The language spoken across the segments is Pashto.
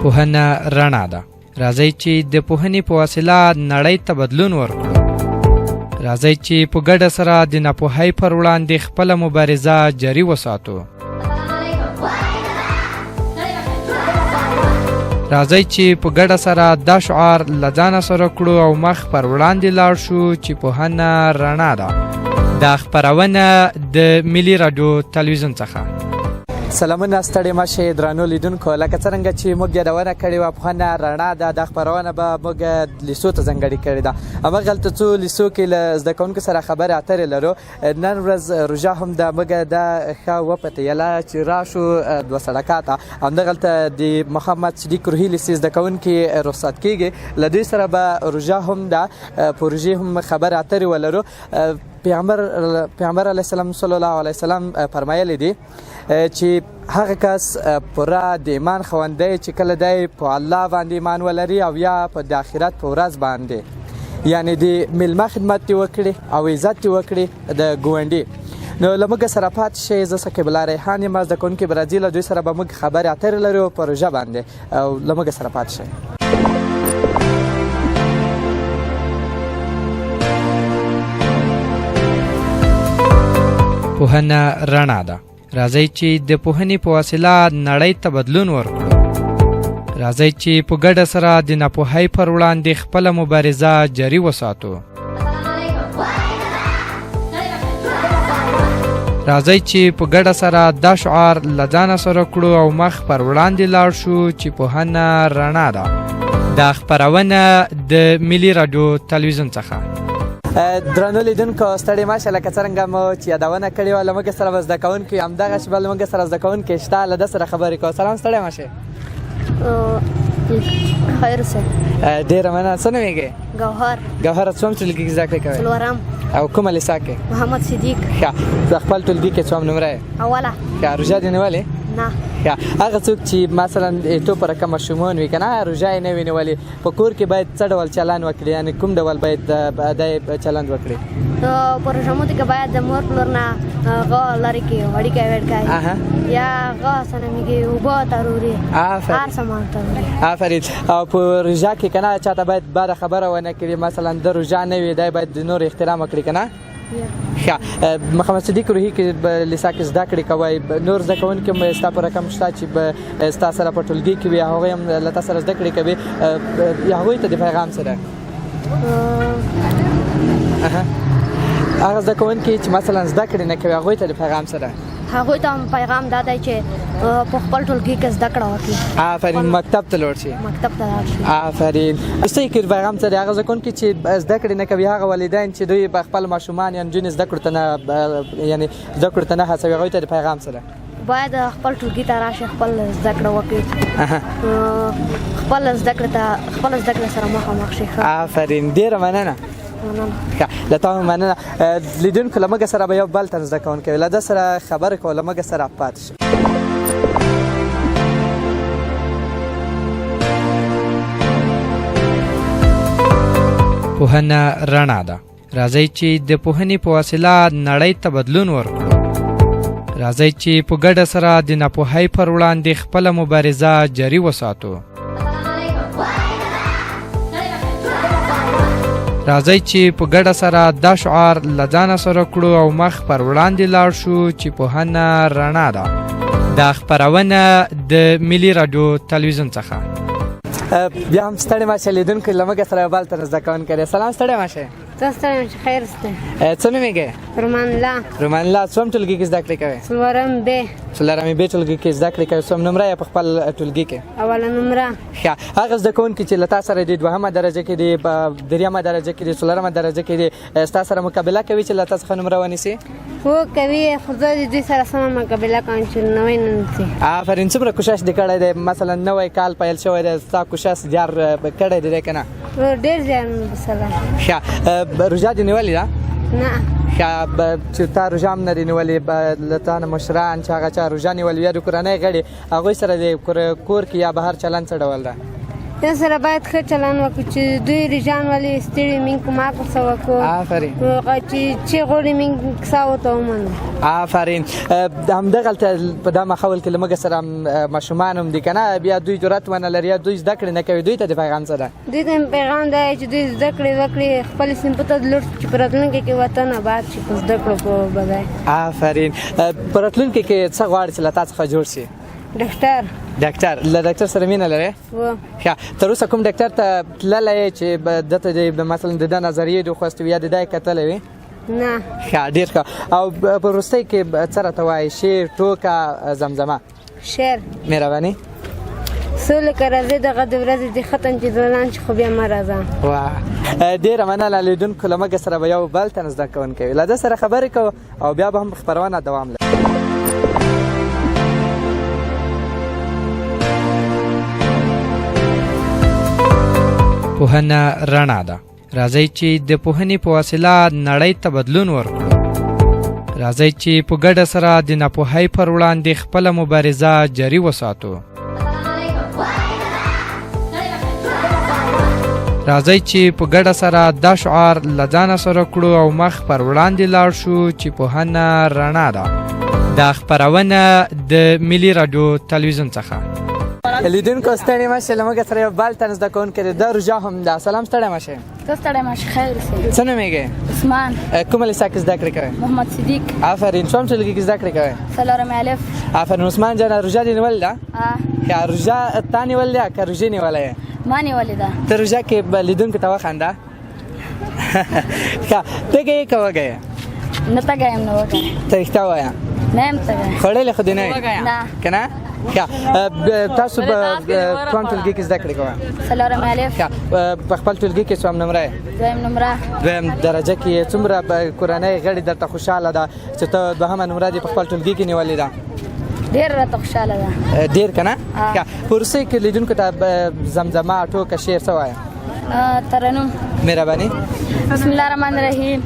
پوهنه رڼا ده. راځئ چې د پوهنې په وسیله نړۍ ته بدلون ورکړو. راځئ چې په ګډه سره د ناپوهۍ پر وړاندې خپله مبارزه جاري وساتو. راځئ چې په ګډه سره دا شعار له ځانه سره کړو او مخ پر وړاندې لاړ شو چې پوهنه رڼا ده. دا خپرونه د ملي راډیو تلویزیون څخه. سلامونه ستړي مشه درانو لیدونکو، لکه څرنګه چې موږ یادونه کړې وه پوهنه رڼا ده، دا خپرونه به موږ لیسو ته ځانګړې کړې ده. هماغلته څو لیسو کې له زده کوونکو سره خبرې اترې لرو. نن ورځ روژه هم ده، موږ دا ښه وپتېیله چې راشو دوه سړکا ته. همدغلته د محمد صدیق روحي لیسې زده کوونکي رخصت کېږي، له دوی سره به روژه هم ده، په روژې هم خبرې اترې ولرو. پیغمبر علیه السلام صلی الله علیه وسلم فرمایلی دي چې هغه کس پوره د ایمان خوندی چې کله دی په الله باندې ایمان ولري او یا په د آخرت په ورځ باندې، یعنی د میلمه خدمت دې وکړي او عزت دې وکړي د ګاونډي. نو له موږ سره پاتې شئ. زه سقیب الله ریحان یم، زده کوونکي به راځي، له دوی سره به موږ خبرې اترې لرو په روژه باندې، او له موږ سره پاتې شئ. پوهنه رڼا ده. راځئ چې د پوهنې په وسیله نړۍ ته بدلون ورکړو. راځئ چې په ګډه سره د ناپوهۍ پر وړاندې خپله مبارزه جاري وساتو. راځئ چې په ګډه سره دا شعار له ځانه سره کړو او مخ پر وړاندې لاړ شو چې پوهنه رڼا ده. دا خپرونه د ملي راډیو تلویزیون څخه. درنو لیدونکو، ستړي مشه، لکه څرنګه مو چې یادونه کړې وه له موږ سره به زده کوونکي همدغه شپه له موږ سره زده کوونکي شته، له ده سره خبرې کوو. سلام، ستړی مشې. خیر صاحب. ډېره مننه. څه نومېږې؟ ګوهره. څوم ټولګي کې زده کړې کوې؟ څلورم. او کومه لیسه کې؟ محمد صدیق. ښه، د خپل ټولګي کې څوم نمره یې؟ اوله. ښه، روژه دې نیولې؟ نه. هغه څوک چې مثلا ایټو پر رقم ماشومان وي که نه، روژه یې نه وي نیولې، په کور کې باید څه ډول چلند وکړي، یعنې کوم ډول باید دی چلند وکړي؟ په روژه ماتي کې باید د مور پلور نه هغه لرې کړي، وړیکې وړکې یا هغه سره میږي اوبه تروړي، هر سامان تروړي. آفرین. او په روژه کې که نه چاته باید بده خبره ونه کړي، مثلا د روژه نه وي، دی باید د نور احترام وکړي که نه؟ ښه. محمد صدیق روحي کې لیسه کې زده کړې کوئ، نور زده کوونکي هم ستا په رقم شته چې ستا سره په ټولګي کې وي، هغوی هم له تا سره زده کړې کوي، هغوی ته د پیغام څه ده؟ هغه زده کوونکي چې مثلا زده کړې نه کوي، هغوی ته د پیغام څه ده؟ هغوی ته پیغام دا دی چې په خپل ټولګي کې زده کړه وکړي. آفرین. مکتب ته لاړ شي. مکتب ته لاړ شي. آفرین. صحیح کې پیغام څه دی؟ هغه زده کوونکي چې زده کړې نه کوي، هغه والدین چې دوی به خپل ماشومان یا نجونې زده کړو ته نه، یعنې زده کړو ته نه هڅوي، هغوی ته د پیغام څه ده؟ باید خپل ټولګي ته راشي، خپل زده کړه وکړي، خپل زده کړه سره مخامخ شي. آفرین. ډېره مننه. له تا هم مننه. لیدونکو، له موږ سره به یو بل تن زده کوونکی وي، له ده سره خبرې کوو، له موږ سره پاتې شئ. پوهنه رڼا ده. راځئ چې د پوهنې په وسیله نړۍ ته بدلون ورکړو. راځئ چې په ګډه سره د ناپوهۍ پر وړاندې خپله مبارزه جاري وساتو. راځئ چې په ګډه سره دا شعار له ځانه سره کړو او مخ پر وړاندې لاړ شو چې پوهنه رڼا ده. دا خپرونه د ملي راډیو تلویزیون څخه. بیا هم ستړي مشه لیدونکو، له موږ سره یو بل تن زده کوونکی دی. سلام، ستړی مشه. ته ستړی مشه. خیر سته. څه نومېږې؟ رومان الله. رومان الله. څوم ټولګي کې زده کړې کوې؟ څلورم ب. څلورمې ب ټولګي کې زده کړې کوې. څوم نمره یې په خپل ټولګي کې؟ اوله نمره. ښه. هغه زده کوونکي چې له تا سره دي، دوهمه درجه کې دي، درېیمه درجه کې دي، څلورمه درجه کې دي، ستا سره مقابله کوي چې له تا څخه نمره ونیسي؟ هو کوي، خو زه د دوی سره سمه مقابله کوم چې نوی نه نیسي. آفرین. څومره کوشش دې کړی دی؟ مثلا نوی کال پیل شوی دی، ستا کوشش زیار کړی دی که نه؟ ډېر زیار مې وباسلی. ښه. روژه دې نیولې ده؟ نه. ښه. چې تا روژه هم نه دې نیولې، له تا نه مشران چې هغه چا روژه نیولې یا د کورنۍ غړي، هغوی سره د کور کې یا بهر چلند څه ډول ده؟ یا سره باید ښه چلند وکړو چې دوی رجان ولې ستړي موږ کمک ورسره وکړو آفرین چې غواړي موږ کیسه ورته ومنو. آفرین. همدغلته په دا ماحول کې له موږ سره ماشومان هم دي که نه بیا دوی جرأت ونه لري یا دوی زده کړې نه کوي دوی ته د پیغام څه ده؟ دوی ته پیغام دی چې دوی زده کړې وکړي خپل صنفو ته لوړ چې په راتلونکي کې وطن آباد شي په زده کړو په بځای. آفرین. په راتلونکي کې څه غواړې چې له تا څخه جوړ شي؟ ډاکټر. ډاکټر. له ډاکټر سره مینه لرې؟ ښه. تر اوسه کوم ډاکټر ته تللی چې دته مثلا د ده نظریې دې خوښتې وي یا د ده یې کتلی وي؟ نه. ښه ډېر ښه. او په وروستۍ کې څه راته وایي؟ شعر، ټوکه، زمزمه؟ شعر. مهرباني. سولې که راځې دغه د ورځې دې ختم چې ځوانان چې خو بیا مه راځه. واه ډېره مننه. لیدونکو له موږ سره به یو بل تن زده کوونکی وي له ده سره خبرې کوو او بیا به هم خپرونه دوام لري. پوهنه رڼا ده. راځئ چې د پوهنې په وسیله نړۍ ته بدلون ورکړو. راځئ چې په ګډه سره د ناپوهۍ پر وړاندې خپله مبارزه جاري وساتو. راځئ چې په ګډه سره دا شعار له ځانه سره کړو او مخ پر وړاندې لاړ شو چې پوهنه رڼا ده. دا خپرونه د ملي راډیو تلویزیون څخه. لیدونکو ستړي مه شئ له موږ سره یو بل تن زده کوونکی دی ده رجا هم ده. سلام ستړی مه شئ. ته ستړی مه شې خیر اوسې. څه نومېږې؟ عثمان. کومه لیسه کې زده کړې کوئ؟ محمد صدیق. آفرین. څوم ټولګي کې زده کړې کوئ؟ څلورمې الف. آفرین. عثمان جانه رجا دې نیولې ده؟ ښه. رجا تا نیولې ده که رجې نیولی یې؟ ما نیولې ده. ته رجا کې لیدونکو ته وخانده. ښه. تږی یې که وږی یې؟ نه تږی یم نه وږی. ته رښتیا وایه. نه یم تږی. خوړلې خو دې نه یې؟ نه. که نه؟ ښه. تاسو به کوم ټولګي کې زده کړې کوئ؟ څلورمې الف. ښه. په خپل ټولګي کې څوم نمره یې؟ دویم نمره. دویم درجه کې یې. څومره کورنۍ غړي درته خوشحاله ده چې ته دوهمه نمره دې په خپل ټولګي کې نیولې ده؟ ډېر راته خوشحاله ده. ډېر که نه؟ ښه. په وروستۍ کې لیدونکو ته زمزمه، ټوکه، شعر څه وایه؟ ترنم. مهرباني. بسم الله الرحمن الرحیم.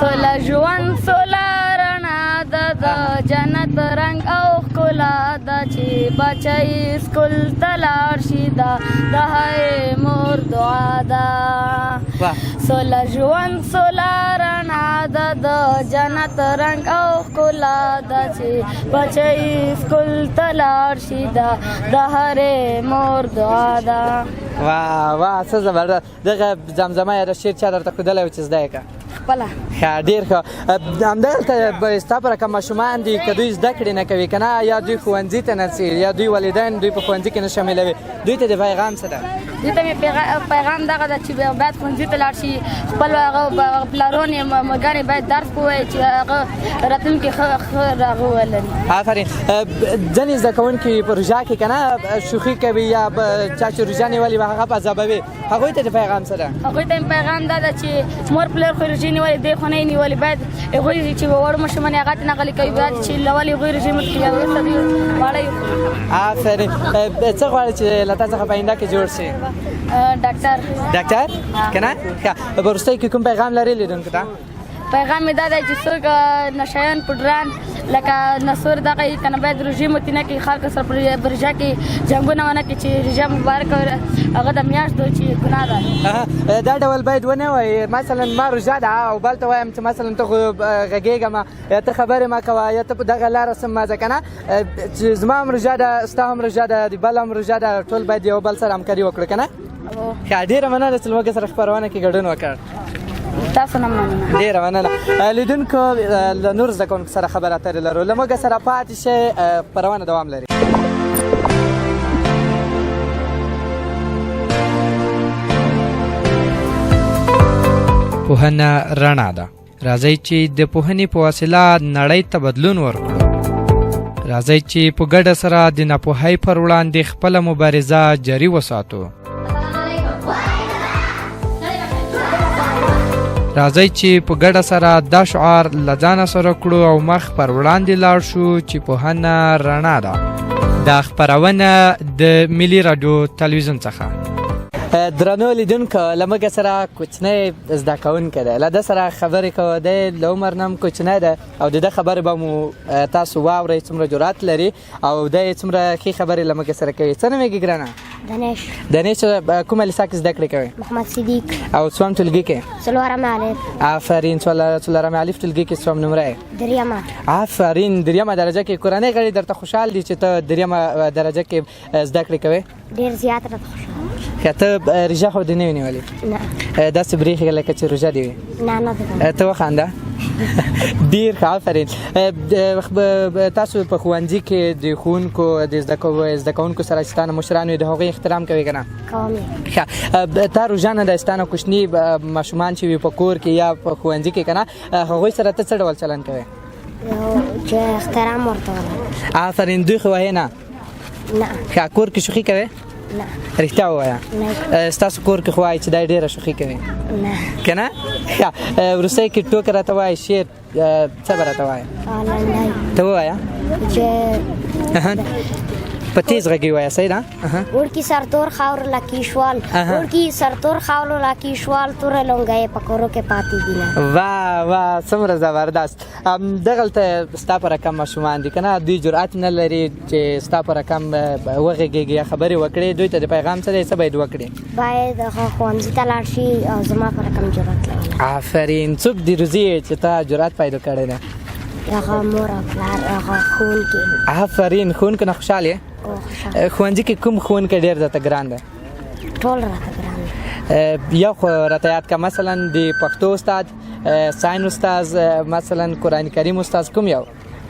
سوله ژوند سوله رڼا ده د جنت رنګ او ښکلا ده چې بچی سکول ته لاړ شي دا د هرې مور دعا ده. سوله ژوند سوله رڼا ده د جنت رنګ او ښکلا ده چې بچی سکول ته لاړ شي دا د هرې مور دعا ده. واه واه څه زبردست. دغه زمزمه یا شعر چا درته ښودلی و چې زده یې کړه؟ خپله. ښه. ډېر ښه. همدلته ستا په رقم ماشومان دي که دوی زده کړې نه کوي که نه یا دوی ښوونځي ته نه ځي یا دوی والدین دوی په ښوونځي کې نه شاملوي دوی ته د پیغام څه ده؟ دوی ته مې پیغام دغه ده چې باید ښوونځي ته لاړ شي خپل هغه پلارونې مګانې باید درس ووایي چې هغه راتلونکي ښه هغه ولري. آفرین. ځینې زده کوونکي په روژه کې که نه شوخي کوي یا چا چې روژه نیولې وي هغه په عذابوي هغوی ته د پیغام څه ده؟ هغوی ته مې پیغام دا ده چې مور پلار خو روژې نیولې دی خو نه یې نیولې باید هغوی چې وړو ماشومان یې هغه ته نغلي کوي باید چې ولې هغوی روژې مه کوي وروسته دوی واړه یې وخوري. آفرین. څه غواړې چې له تا څخه په آینده کې جوړ شي؟ ډاکټر. ډاکټر که نه؟ ښه. په وروستۍ کې کوم پیغام لرې لیدونکو ته؟ پیغام مې دا دی چې څوک نشیان پوډران لکه نسور دغه یې که نه باید روژې ماتې نه کړي خلکو سره په روژه کې جنګونه ونه کړي چې روژه مبارکه هغه د میاشتو چې ګناه ده. دا ډول باید ونه وایي مثلا ما روژه ده او بل ته وایم چې مثلا ته خو غږېږه یا ته خبرې مه کوه یا ته په دغه لاره سم مه ځه که نه چې زما هم روژه ده ستا هم روژه ده د بل هم روژه ده ټول باید یو بل سره همکاري وکړو که نه؟ ښه. ډېره مننه چې له موږ سره خپرونه کې ګډون وکړ. تاسو نه مننه. ډېره مننه. لیدونکو له نور زده کوونکو سره خبرې اترې لرو. له موږ سره پاتې شئ. خپرونه دوام لري. پوهنه رڼا ده. راځئ چې د پوهنې په وسیله نړۍ ته بدلون ورکړو. راځئ چې په ګډه سره د ناپوهۍ پر وړاندې خپله مبارزه جاري وساتو. راځئ چې په ګډه سره دا شعار له ځانه سره کړو او مخ پر وړاندې لاړ شو چې پوهنه رڼا ده. دا خپرونه د ملي راډیو تلویزیون څخه. درنو لیدونکو له موږ سره کوچنی زده کوونکی دی له ده سره خبرې کوو دی له عمر نه هم کوچنی دی او د ده خبرې به مو تاسو واورئ څومره جرأت لري او دی څومره ښې خبرې له موږ سره کوي څه نومېږي ګرانه دنیش کومه لیسه کې زده کړې کوې محمد صدیق او څوم ټولګي کې څلورم الف آفرین څلورم الف ټولګي کې څوم نمره یې دریمه آفرین دریمه درجه کې کورنۍ غړي درته خوشحال دي چې ته دریمه درجه کې زده کړې کوې ډېر زیات راته خوشحال که ته روژه خو دې نه وي نیولې نه داسې برېښي لکه چې روژه دې وي نه نه ده ته وخانده ډېر ښه آفرین تاسو په ښوونځي کې د ښوونکو د زده کوونکو سره چې ستا نه مشران وي د هغوی احترام کوې که نه کوم ښه تا روژه نه ده ستا نه کوچني ماشومان چې وي په کور کې یا په ښوونځي کې که نه هغوی سره ته څه ډول چلند کوې چې احترام ورته ولرم آفرین دوی خو وهې نه نه ښه کور کې شوخي کوې نه رښتیا ووایه ستاسو کور کې خو وایي چې دا ډېره شوخي کوي نه که نه ښه وروستی کې ټوکه راته وایي شعر څه به راته وایه ته ووایه چې په تیز غږ یې وایه صحیح ده وړکي سرتور خاور لکیشوال وړکي سرتور خاور لکیشوال توره لونګۍ په کورو کې پاتې دي نه واه واه څومره زبردست دغلته ستا په رقم ماشومان دي که نه دوی جرأت نه لري چې ستا په رقم وغږېږي یا خبرې وکړي دوی ته د پیغام څه دی څه باید وکړي باید ښوونځي ته لاړ شي او زما په رقم جرأت لري آفرین څوک دې روزي چې ته جرأت پیدا کړی دی هغه مور او پلار هغه ښوونکي آفرین ښوونکو نه خوشحال یې ښوونځي کې کوم ښوونکی ډېر درته ګران دی ټول راته ګران دي یو خو راته یاد که مثلا د پښتو استاد ساین استاد مثلا قرآن کریم استاد کوم یو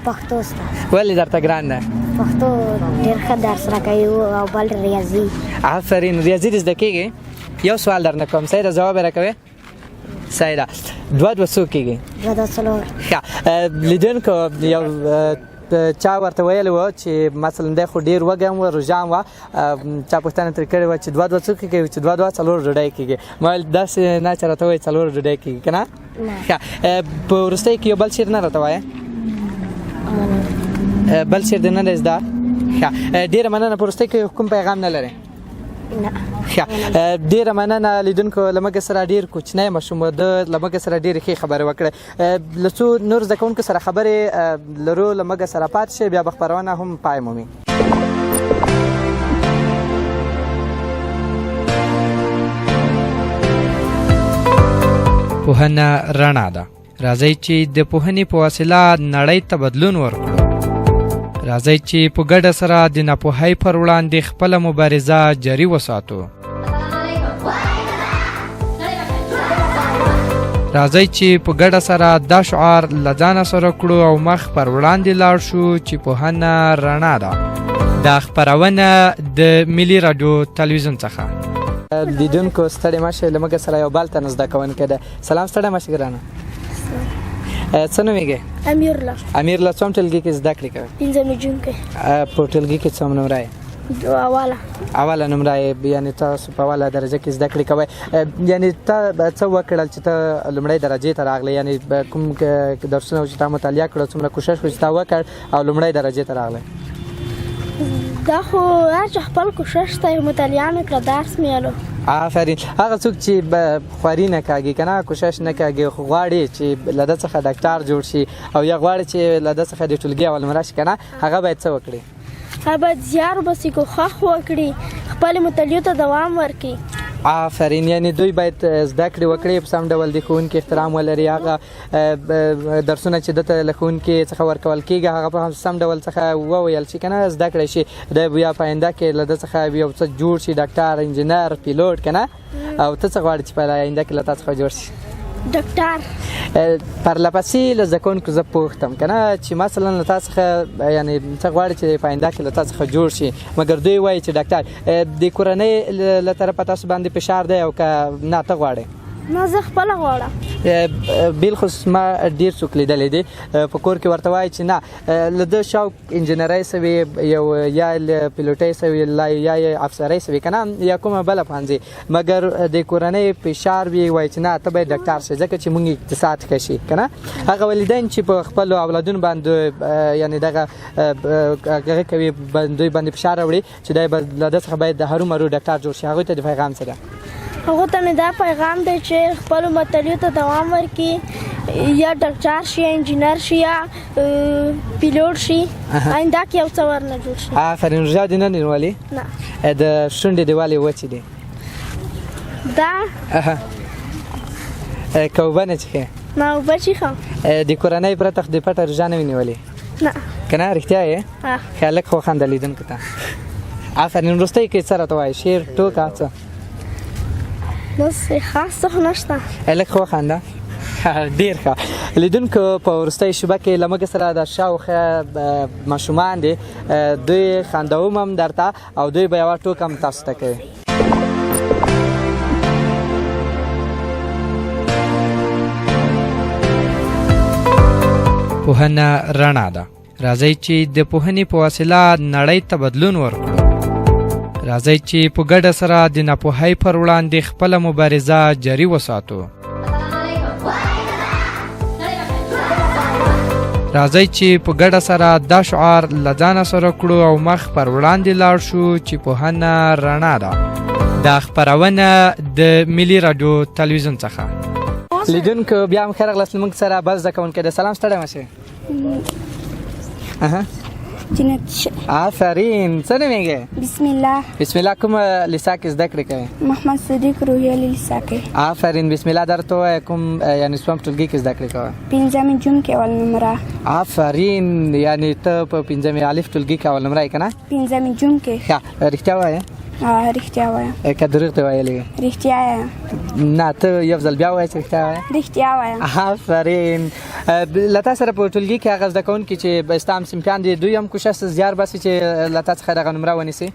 پښتو استاد ولې درته ګران دی پښتو ډېر ښه درس راکوي او بل ریاضي آفرین ریاضي دې زده کېږي یو سوال درنه کوم صحیح ده ځواب یې راکوې صحیح ده دوه څو کېږي دوه څلور ښه لیدونکو یو چا ورته ویلی وه چې مثلا دی خو ډېر وږی هم وه روژه هم وه چا پوښتنه ترې کړې وه چې دوه څو کېږي چې دوه څلور ډوډۍ کېږي ما ویل داسې نه چې راته وایي څلور ډوډۍ کېږي که نه ښه په وروستۍ کې یو بل شعر نه راته وایه بل شعر دې نه دی زده ښه ډېره مننه په وروستۍ کې کوم پیغام نه لرې ښه ډېره مننه لیدونکو له موږ سره ډېر کوچنی ماشوم و ده له موږ سره ډېرې ښې خبرې وکړې له څو نور زده کوونکو سره خبرې لرو له موږ سره پاتې شئ بیا به خپرونه هم پای مومي پوهنه رڼا ده راځئ چې د پوهنې په وسیله نړۍ ته بدلون ورکړو راځئ چې په ګډه سره د ناپوهۍ پر وړاندې خپله مبارزه جاري وساتو راځئ چې په ګډه سره دا شعار له ځانه سره کړو او مخ پر وړاندې لاړ شو چې پوهنه رڼا ده دا خپرونه د ملي راډیو تلویزیون څخه لیدونکو ستړی مه شئ له موږ سره یو بل تن زده کوونکی دی سلام ستړی مه شئ ګرانه څه نومېږي امیرالله امیرالله څوم ټولګي کې زده کړې کوې پنځم جون کې په ټولګي کې څوم نمره یې اوله نمره یې یعنې تاسو په اوله درجه کې زده کړې کوئ یعنې ته څه وکړل چې ته لومړۍ درجې ته راغلې یعنې کوم درسونه چې تا مطالعه کړه څومره کوشش وکړ چې تا وکړ او لومړۍ درجې ته راغلی دا خو هر چا خپل کوشش ته مطالعه نه کړه درس مې یالو آفرین هغه څوک چې خواري نه کاږي که نه کوشش نه کاږي خو غواړي چې له ده څخه ډاکټر جوړ شي او یا غواړي چې له ده څخه د ټولګي اول نمره شي که نه هغه باید څه وکړي هغه باید زیار وباسي کوښښ وکړي خپلې مطالعې ته دوام ورکړي آفرین یعنی دوی باید زده کړې وکړي په سم ډول د ښوونکي احترام ولري هغه درسونه چې دته له ښوونکي څخه ورکول کېږي هغه په سم ډول څخه وویل شي که نه زده کړی شي دی بیا په آینده کې له ده څخه یو څه جوړ شي ډاکټر انجینر پیلوټ که نه او ته څه غواړې چې په آینده کې له تا څخه جوړ شي ډاکټر پرله پسې له زده کوونکو زه پوښتم که نه چې مثلا له تا څخه یعنې څه غواړي چې په آینده کې له تا څخه جوړ شي مګر دوی وایي چې ډاکټر د کورنۍ له طرفه تاسو باندې فشار دی او که نه ته غواړې نه زه خپله غواړم. بالخصوص ما ډېر څوک لیدلی دی په کور کې ورته وایي چې نه له ده شوق انجینرۍ سوي یو یا پیلوټۍ سوي یا یې افسرۍ سوي که نه یا کومه بله پوهنځي مګر د کورنۍ فشار وي وایي چې نه ته باید ډاکټر شې ځکه چې موږ اقتصاد ښه شي که نه هغه والدین چې په خپلو اولادونو باندې یعنې دغه هغه کوي دوی باندې فشار راوړي چې دی به له ده څخه باید د هرومرو ډاکټر جوړ شي هغوی ته د پیغام څه ده؟ هغو ته مې دا پیغام دی چې خپلو مطالعو ته دوام ورکړي یا ډاکټر شي یا انجینر شي یا پیلوټ شي آینده کې یو څه ورنه جوړ شي. آفرین. روژه دې نه نیولې؟ نه. د شونډې دې ولې وچې دي؟ دا که اوبه نه څښې؟ نه اوبه څښم. د کورنۍ پرته خو دې پټه روژه نه وي نیولې؟ نه. که نه رښتیا یې؟ ښه لږ خو خنده لیدونکو ته. آفرین. وروستۍ کې څه راته وایي؟ شعر ټوکه څه؟ بس خاص څه خو نشته. لږ خو خنده. ډېر ښه. لیدونکو په وروستۍ شیبه کې له موږ سره د شاوخوا ماشومان دي دوی خندوم هم درته او دوی به یوه ټوکه هم تاسو ته کوي. پوهنه رڼا ده. راځئ چې د پوهنې په وسیله نړۍ ته بدلون ورکړو. راځئ چې په ګډه سره د ناپوهۍ پر وړاندې خپله مبارزه جاري وساتو. راځئ چې په ګډه سره دا شعار له ځانه سره کړو او مخ پر وړاندې لاړ شو چې پوهنه رڼا ده. دا خپرونه د ملي راډیو تلویزیون څخه. لیدونکو بیا هم ښه راغلاست موږ سره بل زده کوونکی دی. سلام ستړی مه شئ. جنت شه. آفرین. څه نومیږې؟ بسم الله. بسم الله. کومه لیسا کې زده کړې کوې؟ محمد صدیق روحیالي لیسا کې. آفرین. بسم الله. درته ووایه کوم یعنې څوم ټولګي کې زده کړې کوه؟ پنځمې جون کې اول نمره. آفرین. یعنې ته په پنځمې الف ټولګي کې اول نمره یې که نه؟ پنځمې جون کې. ښه رښتیا وایه؟ رښتیا وایم. که دروغ دې ویلې؟ رښتیا وایم. نه ته یو ځل بیا ووایه چې رښتیا وایه. رښتیا وایم. آفرین. له تا سره په ټولګي کې هغه زده کوونکي چې ستا همصنفیان دي دوی هم کوشش زیار باسي چې له تا څخه دغه نمره ونیسي؟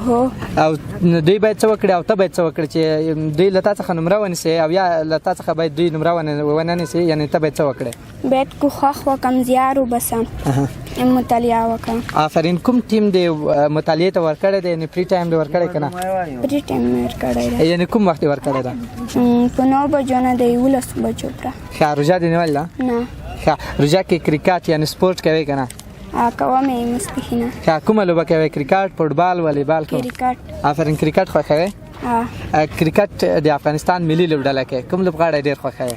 هو. او دوی باید څه وکړي او ته باید څه وکړي چې دوی له تا څخه نمره ونیسي او یا له تا څخه باید دوی نمره ونه نیسي یعنې ته باید څه وکړې؟ باید کوښښ وکړم زیار وباسم مطالعه وکړم. آفرین. کوم ټیم دې مطالعې ته ورکړی دی یعنې فری ټایم دې ورکړی که نه؟ فری ټایم مې ورکړی دی. یعنې کوم وخت یې ورکړی ده؟ په 9 بجو نه د 11 بجو پوره. ښه روژه دې نیولې ده؟ نه. ښه روژه کې کرکټ یعنې سپورټ کوې که نه؟ کوم یې ماسپښینه. ښه کومه لوبه کوې؟ کرکټ، فوټبال، والیبال؟ کرکټ. آفرین. کرکټ خوښوې؟ کرکټ د افغانستان ملي لوبډله کې کوم لوبغاړی ډېر خوښوې؟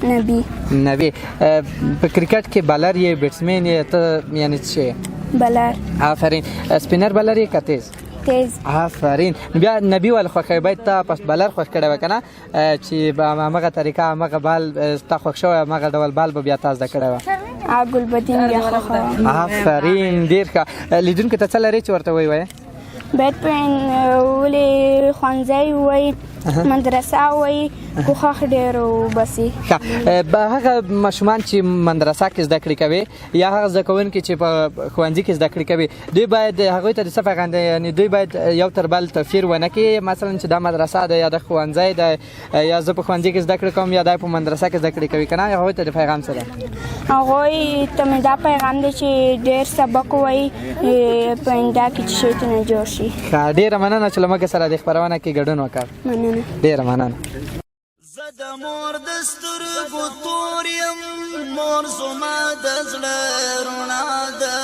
نبی. نبی. په کرکټ کې بالر یې بیټسمین یې ته یعنې څه شی؟ بالر. آفرین. سپینر بالر یې که تیز؟ تیز. آفرین. بیا نبی ولې خوښوې؟ باید ته پس بالر خوښ کړی وه که نه چې همغه طریقه همغه بال ستا خوښ شوی همغه ډول بال به بیا تا زده کړی وه؟ ګلبدین بیا خوښوم. آفرین. ډېر ښه. لیدونکو ته څه لرې چې ورته ووایې؟ باید ولې ښوونځی ووایي مدرسه ووایي کوښښ ډېر وباسي. ښه هغه ماشومان چې مدرسه کې زده کړې کوي یا هغه زده کوونکي چې په ښوونځي کې زده کړې کوي دوی باید هغوی ته د څه پیغام دی یعنې دوی باید یو تر بل توفیر ونه کړي مثلا چې دا مدرسه ده یا د ښوونځی ده یا زه په ښوونځي کې زده کړې کوم یا دا په مدرسه کې زده کړې کوي که نه هغوی ته د پیغام څه دی؟ هغوی ته مې دا پیغام دی چې ډېر سبق ووایي په آینده کې چې شیطونه جوړ شي. ښه ډېره مننه چې له موږ سره د خپرونه کې ګډون وکړ. مننه. ډېره مننه. زه د مور د سترګو تور یم مور زما د زړه رڼا ده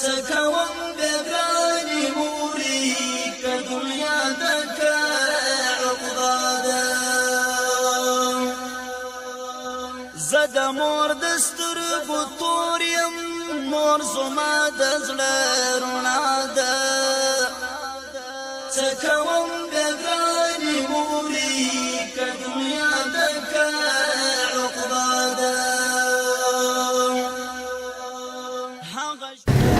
څه کوم بې ګرانې مورې که دنیا ده که عقبه ده زه د مور د سترګو تور یم مور زما د زړه رڼا ده څه کوم بې ګرانې مورې که دنیا ده که عقبه ده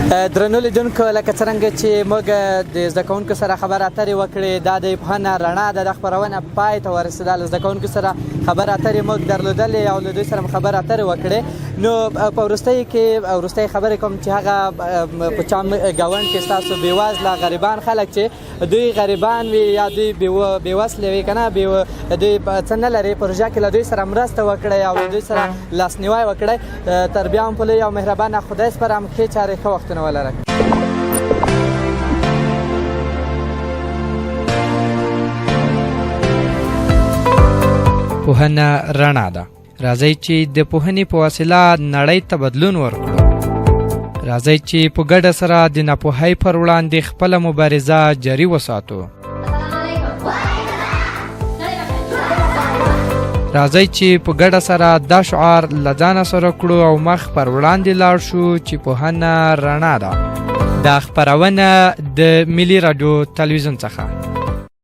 درنو لیدونکو لکه څرنګه چې موږ د زده کوونکو سره خبرې اترې وکړې دا د پوهنه رڼا ده د خپرونه پای ته ورسېده له زده کوونکو سره خبرې اترې موږ درلودلې او له دوی سره خبرې اترې وکړې نو په وروستۍ خبرې کوم چې هغه په چام ګاونډ کې ستاسو بېوزله غریبان خلک چې دوی غریبان وي یا دوی بېوسلې وي که نه دوی څه نه لري پروژه کې له دوی سره مرسته وکړئ او له دوی سره لاسنیوی وکړئ تر بیا هم په لوی او مهربانه خدای سپارم ښې چارې ښه وختونه ولرئ. پوهنه رڼا ده. راځئ چې د پوهنې په وسیله نړۍ ته بدلون ورکړو. راځئ چې په ګډه سره د ناپوهۍ پر وړاندې خپله مبارزه جاري وساتو. راځئ چې په ګډه سره دا شعار له ځانه سره کړو او مخ پر وړاندې لاړ شو چې پوهنه رڼا ده. دا خپرونه د ملي راډیو تلویزیون څخه